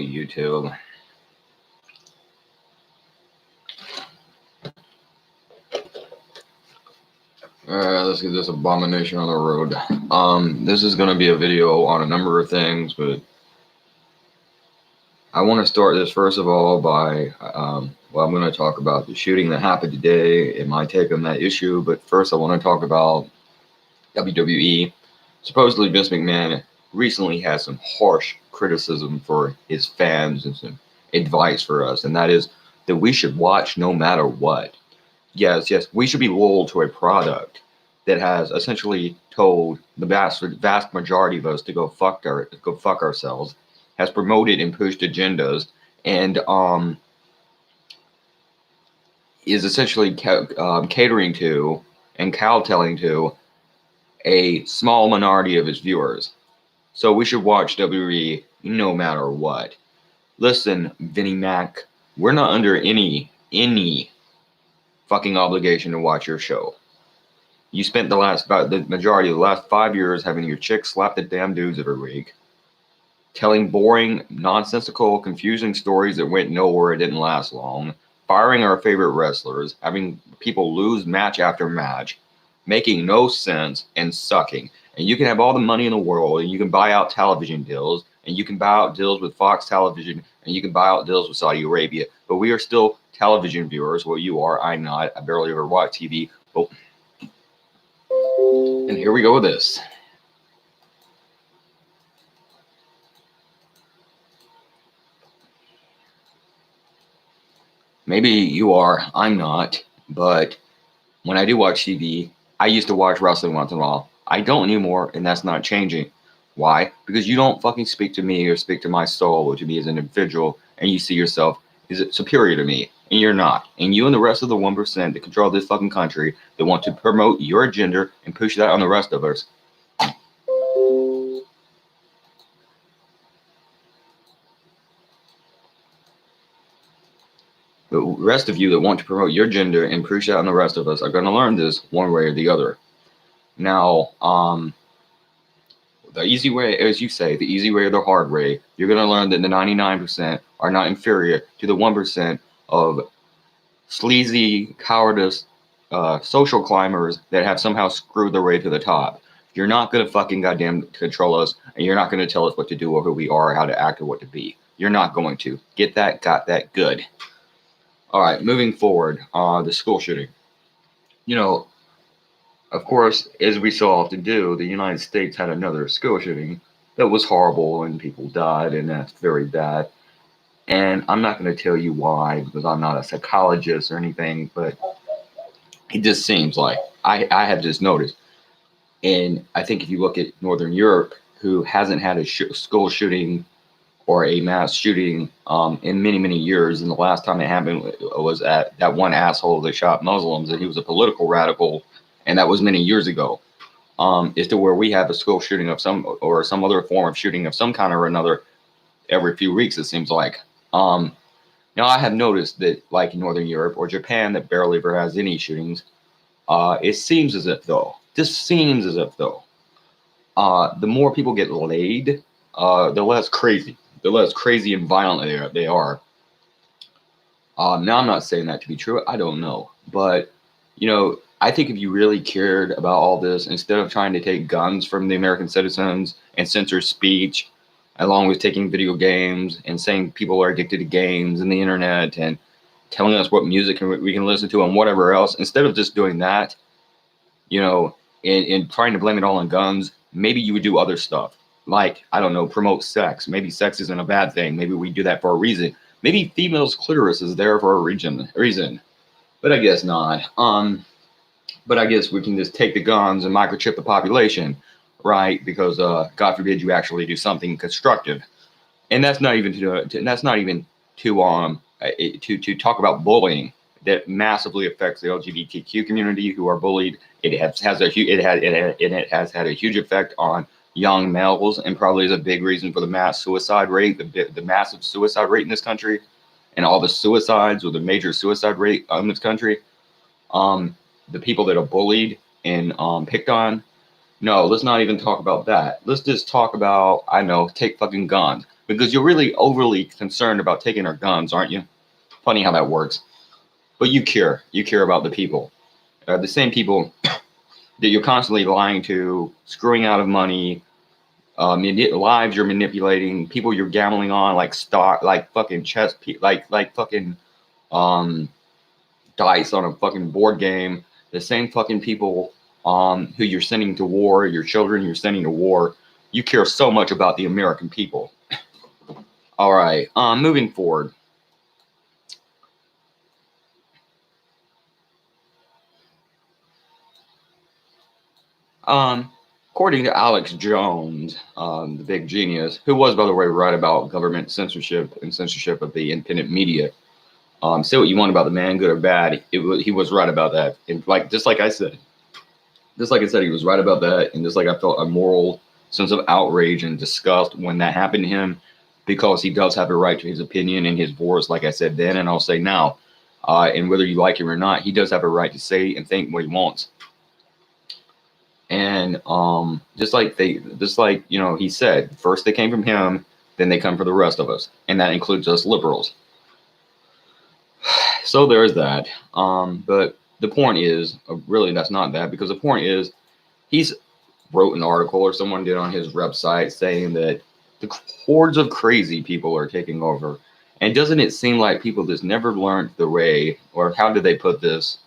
YouTube. Let's get this abomination on the road. This is going to be a video on a number of things, but I want to start this first of all by, I'm going to talk about the shooting that happened today and my take on that issue. But first, I want to talk about WWE. Supposedly, Vince McMahon recently had some harsh criticism for his fans and some advice for us, and that is that we should watch no matter what. Yes, we should be loyal to a product that has essentially told the vast majority of us to go fuck ourselves, has promoted and pushed agendas, and is essentially catering to and cowtelling to a small minority of its viewers. So we should watch WWE no matter what. Listen, Vinnie Mac, we're not under any fucking obligation to watch your show. You spent the majority of the last 5 years having your chick slap the damn dudes every week, telling boring, nonsensical, confusing stories that went nowhere and didn't last long, firing our favorite wrestlers, having people lose match after match, making no sense, and sucking. And you can have all the money in the world, and you can buy out television deals, and you can buy out deals with Fox Television, and you can buy out deals with Saudi Arabia. But we are still television viewers. Well, you are. I'm not. I barely ever watch TV. Oh. And here we go with this. Maybe you are. I'm not. But when I do watch TV, I used to watch wrestling once in a while. I don't anymore, and that's not changing. Why? Because you don't fucking speak to me or speak to my soul or to me as an individual, and you see yourself as superior to me, and you're not. And you and the rest of the 1% that control this fucking country that want to promote your agenda and push that on the rest of us. The rest of you that want to promote your gender and push that on the rest of us are going to learn this one way or the other. Now, the easy way, as you say, the easy way or the hard way, you're going to learn that the 99% are not inferior to the 1% of sleazy, cowardice, social climbers that have somehow screwed their way to the top. You're not going to fucking goddamn control us, and you're not going to tell us what to do or who we are, or how to act, or what to be. You're not going to. Get that, got that, good. All right, moving forward, the school shooting. You know, of course, as we so often do, the United States had another school shooting that was horrible and people died, and that's very bad. And I'm not going to tell you why, because I'm not a psychologist or anything, but it just seems like I have just noticed. And I think if you look at Northern Europe, who hasn't had a school shooting or a mass shooting in many, many years. And the last time it happened was at that one asshole that shot Muslims, and he was a political radical, and that was many years ago. Is to where we have a school shooting of some other form of shooting of some kind or another every few weeks, it seems like. Now, I have noticed that, like in Northern Europe or Japan, that barely ever has any shootings. It seems as if, though, the more people get laid, the less crazy and violent they are. Now, I'm not saying that to be true. I don't know. But, I think if you really cared about all this, instead of trying to take guns from the American citizens and censor speech, along with taking video games and saying people are addicted to games and the internet and telling us what music we can listen to and whatever else, instead of just doing that, and trying to blame it all on guns, maybe you would do other stuff. Like, I don't know, promote sex. Maybe sex isn't a bad thing. Maybe we do that for a reason. Maybe females' clitoris is there for a reason. But I guess not. But I guess we can just take the guns and microchip the population, right? Because God forbid you actually do something constructive. And that's not even to talk about bullying that massively affects the LGBTQ community who are bullied. It has had a huge effect on young males, and probably is a big reason for the mass suicide rate, the massive suicide rate in this country, and all the suicides, or the major suicide rate in this country. The people that are bullied and picked on. No, let's not even talk about that. Let's just talk about, take fucking guns. because you're really overly concerned about taking our guns, aren't you? Funny how that works. But you care. You care about the people. The same people that you're constantly lying to, screwing out of money, lives you're manipulating, people you're gambling on, like stock, like fucking chess, like fucking um, dice on a fucking board game. The same fucking people who you're sending to war, your children you're sending to war. You care so much about the American people. All right, moving forward. Um, According to Alex Jones, the big genius, who was, by the way, right about government censorship and censorship of the independent media. Say what you want about the man, good or bad. He was right about that. And like just like I said, he was right about that. And just like I felt a moral sense of outrage and disgust when that happened to him, because he does have a right to his opinion and his voice, like I said then, and I'll say now. And whether you like him or not, he does have a right to say and think what he wants. And just like he said, first they came from him, then they come for the rest of us, and that includes us liberals. So there's that. But the point is, really, that's not that, because the point is, he's wrote an article, or someone did on his website, saying that the hordes of crazy people are taking over. And doesn't it seem like people just never learned the way, or how did they put this?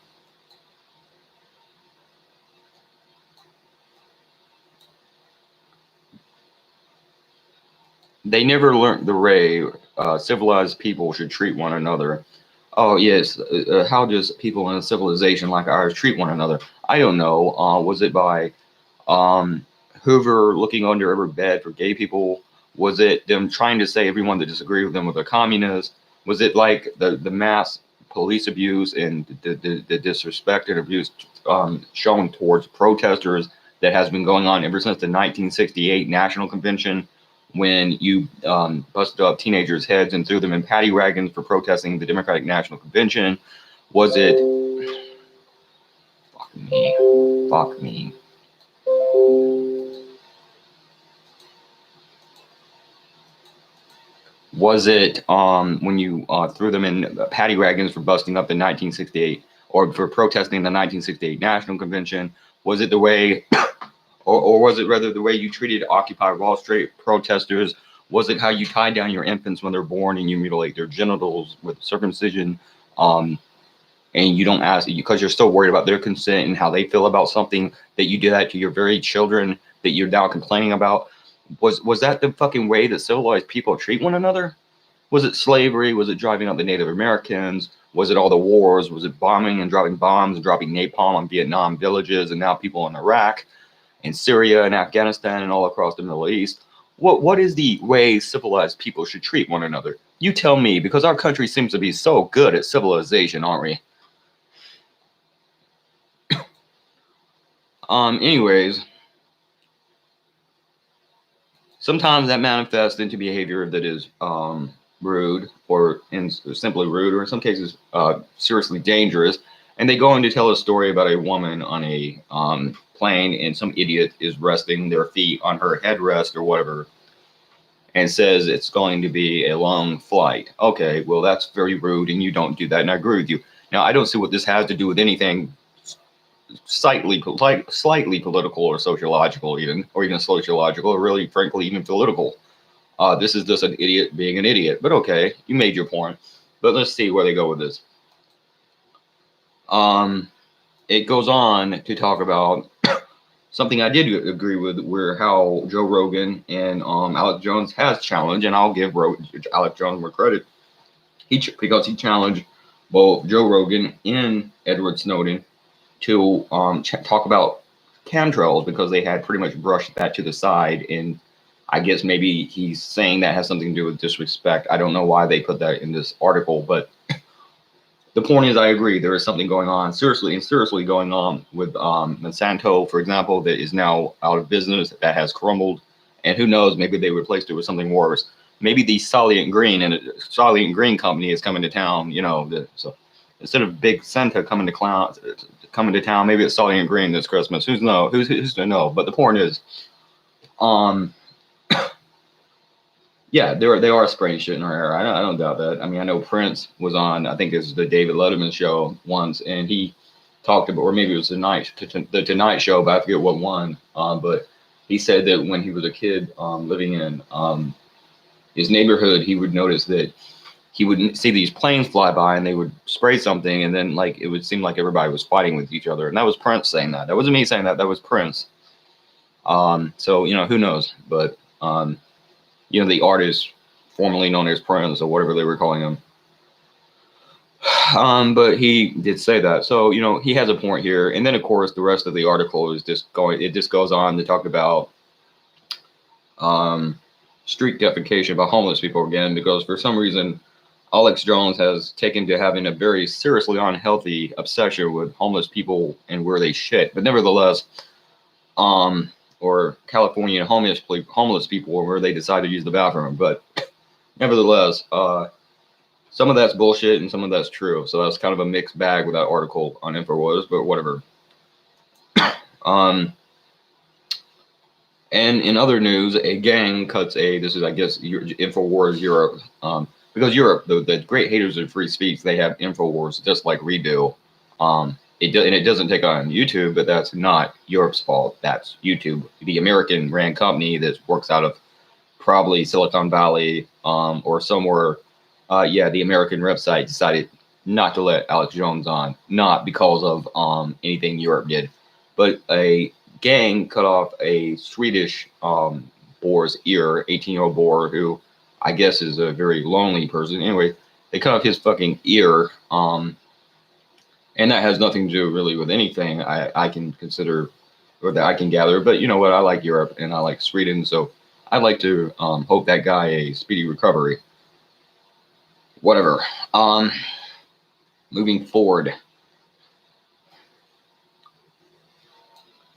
They never learned the way civilized people should treat one another. Oh yes, how does people in a civilization like ours treat one another? I don't know. Was it by um, Hoover looking under every bed for gay people? Was it them trying to say everyone that disagreed with them was a communist? Was it like the mass police abuse and the disrespect and abuse shown towards protesters that has been going on ever since the 1968 National Convention, when you busted up teenagers' heads and threw them in paddy wagons for protesting the Democratic National Convention? Was it? Fuck me. Fuck me. Was it when you threw them in paddy wagons for busting up the 1968, or for protesting the 1968 National Convention? Was it the way, or was it rather the way you treated Occupy Wall Street protesters? Was it how you tie down your infants when they're born and you mutilate their genitals with circumcision? And you don't ask, because you're still worried about their consent and how they feel about something, that you do that to your very children that you're now complaining about. Was that the fucking way that civilized people treat one another? Was it slavery? Was it driving out the Native Americans? Was it all the wars? Was it bombing and dropping bombs and dropping napalm on Vietnam villages and now people in Iraq and Syria and Afghanistan and all across the Middle East? What is the way civilized people should treat one another? You tell me, because our country seems to be so good at civilization, aren't we? Anyways, sometimes that manifests into behavior that is rude, or simply rude, or in some cases seriously dangerous. And they go in to tell a story about a woman on a plane, and some idiot is resting their feet on her headrest or whatever, and says it's going to be a long flight. Okay, well, that's very rude, and you don't do that, and I agree with you. Now, I don't see what this has to do with anything slightly political or sociological, or even sociological, or really, frankly, even political. This is just an idiot being an idiot. But okay, you made your point. But let's see where they go with this. It goes on to talk about something I did agree with, where how Joe Rogan and Alex Jones has challenged, and I'll give Alex Jones more credit, because he challenged both Joe Rogan and Edward Snowden to talk about chemtrails, because they had pretty much brushed that to the side. And I guess maybe he's saying that has something to do with disrespect. I don't know why they put that in this article, but the point is, I agree, there is something going on, seriously going on with Monsanto, for example, that is now out of business, that has crumbled. And who knows, maybe they replaced it with something worse. Maybe the Solient Green company is coming to town, so instead of Big Santa coming to town, maybe it's Solient Green this Christmas. Who's to know? But the point is, Yeah, they are spraying shit in her hair. I don't doubt that. I mean, I know Prince was on, I think it's the David Letterman show once, and he talked about, or maybe it was the Tonight Show, but I forget what one. But he said that when he was a kid, living in his neighborhood, he would notice that he would see these planes fly by, and they would spray something, and then like it would seem like everybody was fighting with each other. And that was Prince saying that. That wasn't me saying that. That was Prince. So who knows? But the artist formerly known as Prince or whatever they were calling him. But he did say that. So, he has a point here. And then, of course, the rest of the article is it just goes on to talk about um, street defecation by homeless people again, because for some reason, Alex Jones has taken to having a very seriously unhealthy obsession with homeless people and where they shit. But nevertheless, or California homeless people where they decide to use the bathroom. But nevertheless, some of that's bullshit and some of that's true. So that's kind of a mixed bag with that article on InfoWars, but whatever. Um, and in other news, a gang cuts this is, I guess, InfoWars Europe. Because Europe, the great haters of free speech, they have InfoWars just like we do. It doesn't take on YouTube, but that's not Europe's fault. That's YouTube, the American ran company that works out of probably Silicon Valley, or somewhere. The American website decided not to let Alex Jones on, not because of anything Europe did, but a gang cut off a Swedish boar's ear, 18-year-old boar who I guess is a very lonely person. Anyway, they cut off his fucking ear, and that has nothing to do really with anything I can consider or that I can gather. But you know what? I like Europe and I like Sweden, so I'd like to hope that guy a speedy recovery. Whatever. Moving forward.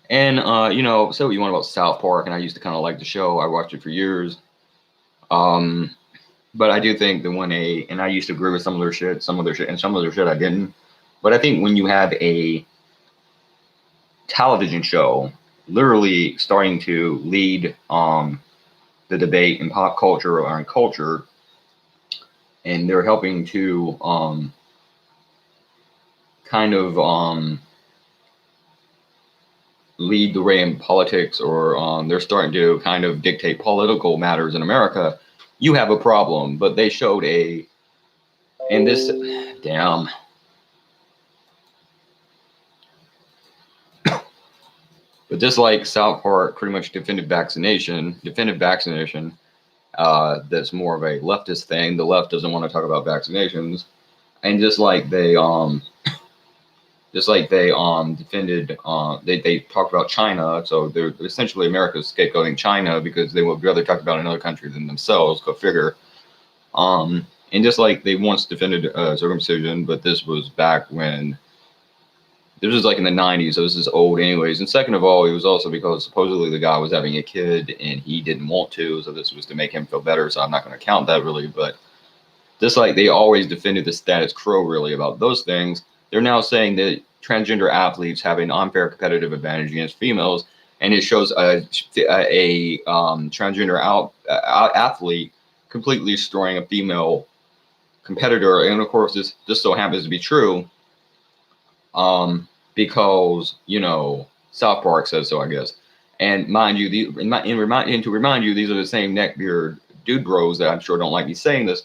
And, say what you want about South Park, and I used to kind of like the show. I watched it for years. But I do think and I used to agree with some of their shit, and some of their shit I didn't. But I think when you have a television show literally starting to lead the debate in pop culture or in culture, and they're helping to kind of lead the way in politics, or they're starting to kind of dictate political matters in America, you have a problem. But they showed but just like South Park pretty much defended vaccination, that's more of a leftist thing. The left doesn't want to talk about vaccinations, and just like they defended, they talked about China. So they're essentially America's scapegoating China because they would rather talk about another country than themselves. Go figure. And just like they once defended circumcision, but this was back when. This was like in the 90s, so this is old anyways. And second of all, it was also because supposedly the guy was having a kid and he didn't want to, so this was to make him feel better, so I'm not going to count that really. But just like they always defended the status quo really about those things, they're now saying that transgender athletes have an unfair competitive advantage against females, and it shows a transgender athlete completely destroying a female competitor. And of course, this so happens to be true. Because South Park says so, I guess. And mind you, to remind you, these are the same neckbeard dude bros that I'm sure don't like me saying this.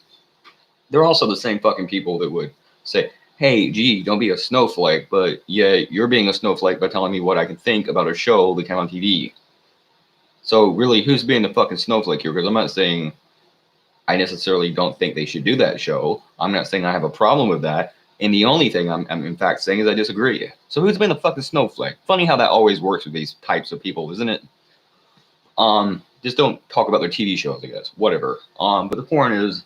They're also the same fucking people that would say, "Hey, gee, don't be a snowflake," but yeah, you're being a snowflake by telling me what I can think about a show that came on TV. So really, who's being the fucking snowflake here? Because I'm not saying I necessarily don't think they should do that show. I'm not saying I have a problem with that. And the only thing I'm in fact saying is I disagree. So who's been the fucking snowflake? Funny how that always works with these types of people, isn't it? Just don't talk about their TV shows, I guess. Whatever. But the point is,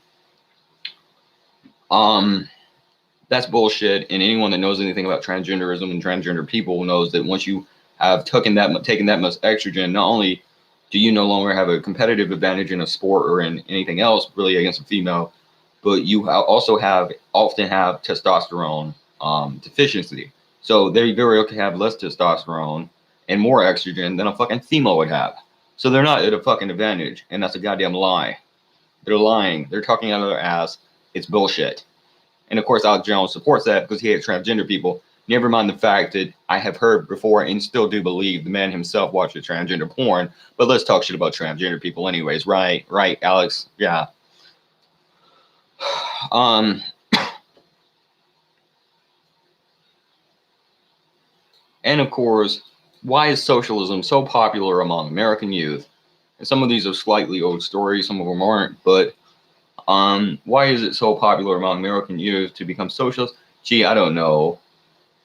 that's bullshit. And anyone that knows anything about transgenderism and transgender people knows that once you have taken that much estrogen, not only do you no longer have a competitive advantage in a sport or in anything else really against a female, but you also often have testosterone deficiency. So they very okay have less testosterone and more estrogen than a fucking female would have. So they're not at a fucking advantage, and that's a goddamn lie. They're lying. They're talking out of their ass. It's bullshit. And of course, Alex Jones supports that because he hates transgender people. Never mind the fact that I have heard before and still do believe the man himself watches transgender porn. But let's talk shit about transgender people, anyways. Right, Alex. Yeah. And of course, why is socialism so popular among American youth? And some of these are slightly old stories, some of them aren't. But why is it so popular among American youth to become socialist? Gee, I don't know.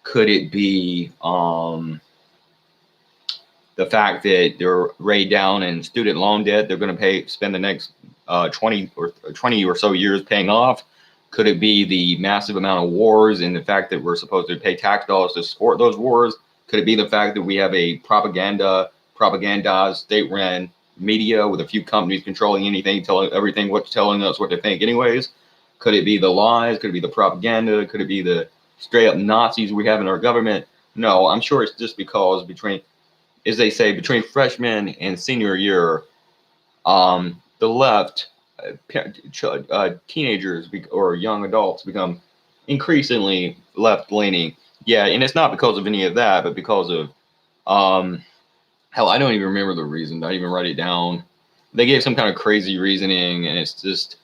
Could it be the fact that they're weighed down in student loan debt they're going to spend the next 20 or so years paying off? Could it be the massive amount of wars and the fact that we're supposed to pay tax dollars to support those wars? Could it be the fact that we have a propagandized, state-run media with a few companies controlling anything, telling us what to think anyways? Could it be the lies? Could it be the propaganda? Could it be the straight-up Nazis we have in our government? No, I'm sure it's just because as they say, between freshman and senior year, the left, teenagers or young adults become increasingly left-leaning. Yeah, and it's not because of any of that, but because of, hell, I don't even remember the reason. I didn't even write it down. They gave some kind of crazy reasoning, and it's just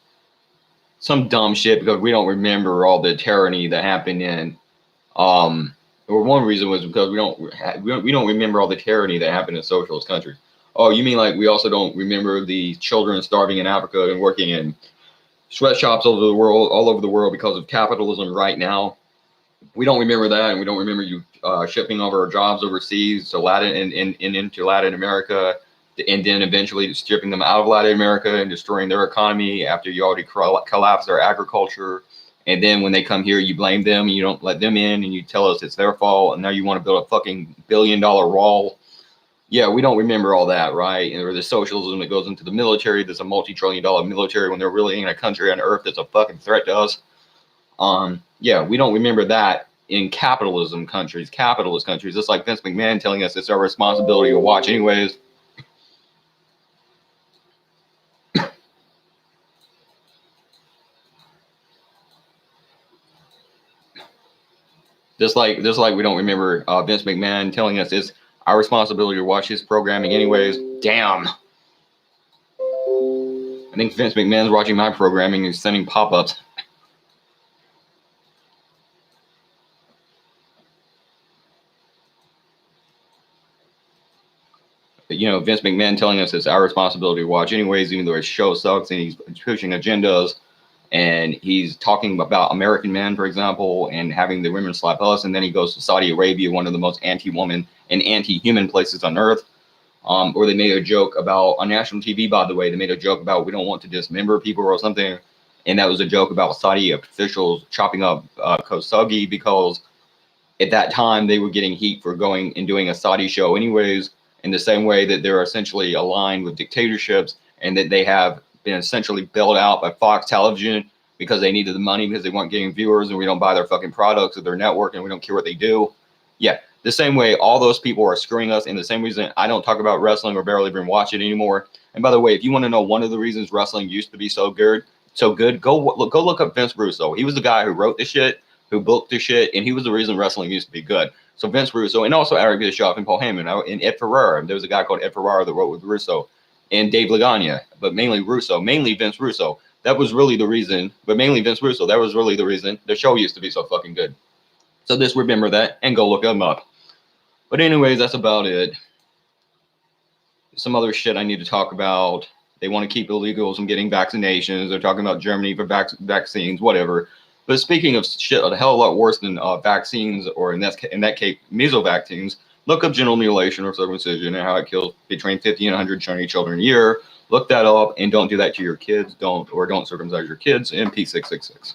some dumb shit because we don't remember all the tyranny that happened in, or one reason was because we don't remember all the tyranny that happened in socialist countries. Oh, you mean like we also don't remember the children starving in Africa and working in sweatshops all over the world because of capitalism right now? We don't remember that, and we don't remember you shipping over our jobs overseas to Latin and into Latin America, and then eventually stripping them out of Latin America and destroying their economy after you already collapsed their agriculture. And then when they come here, you blame them and you don't let them in, and you tell us it's their fault. And now you want to build a fucking billion-dollar wall. Yeah, we don't remember all that, right? Or the socialism that goes into the military. There's a multi-trillion-dollar military when there really ain't a country on earth that's a fucking threat to us. Yeah, we don't remember that in capitalist countries. Just like Vince McMahon telling us it's our responsibility to watch anyways. Just like we don't remember Vince McMahon telling us it's our responsibility to watch his programming anyways. Damn. I think Vince McMahon's watching my programming and sending pop-ups. You know, Vince McMahon telling us it's our responsibility to watch anyways, even though his show sucks and he's pushing agendas and he's talking about American men, for example, and having the women slap us, and then he goes to Saudi Arabia, one of the most anti-woman and anti-human places on earth. Or they made a joke about, on national TV, by the way, they made a joke about we don't want to dismember people or something, and that was a joke about Saudi officials chopping up Khashoggi because at that time they were getting heat for going and doing a Saudi show anyways, in the same way that they're essentially aligned with dictatorships and that they have been essentially bailed out by Fox Television because they needed the money because they weren't getting viewers and we don't buy their fucking products or their network and we don't care what they do. Yeah, the same way all those people are screwing us, and the same reason I don't talk about wrestling or barely even watch it anymore. And by the way, if you want to know one of the reasons wrestling used to be so good, go look up Vince Russo. He was the guy who wrote the shit, who booked the shit, and he was the reason wrestling used to be good. So Vince Russo, and also Eric Bischoff and Paul Heyman, and Ed Ferrara. There was a guy called Ed Ferrara that wrote with Russo, and Dave Lagana, but mainly Russo, mainly Vince Russo. That was really the reason, but mainly Vince Russo. That was really the reason the show used to be so fucking good. So just remember that and go look them up. But anyways, that's about it. Some other shit I need to talk about. They want to keep illegals from getting vaccinations. They're talking about Germany for vaccines, whatever. But speaking of shit, a hell of a lot worse than vaccines, or in that case, measles vaccines, look up genital mutilation or circumcision and how it kills between 50 and 100 Chinese children a year. Look that up and don't do that to your kids. Don't circumcise your kids. And P666.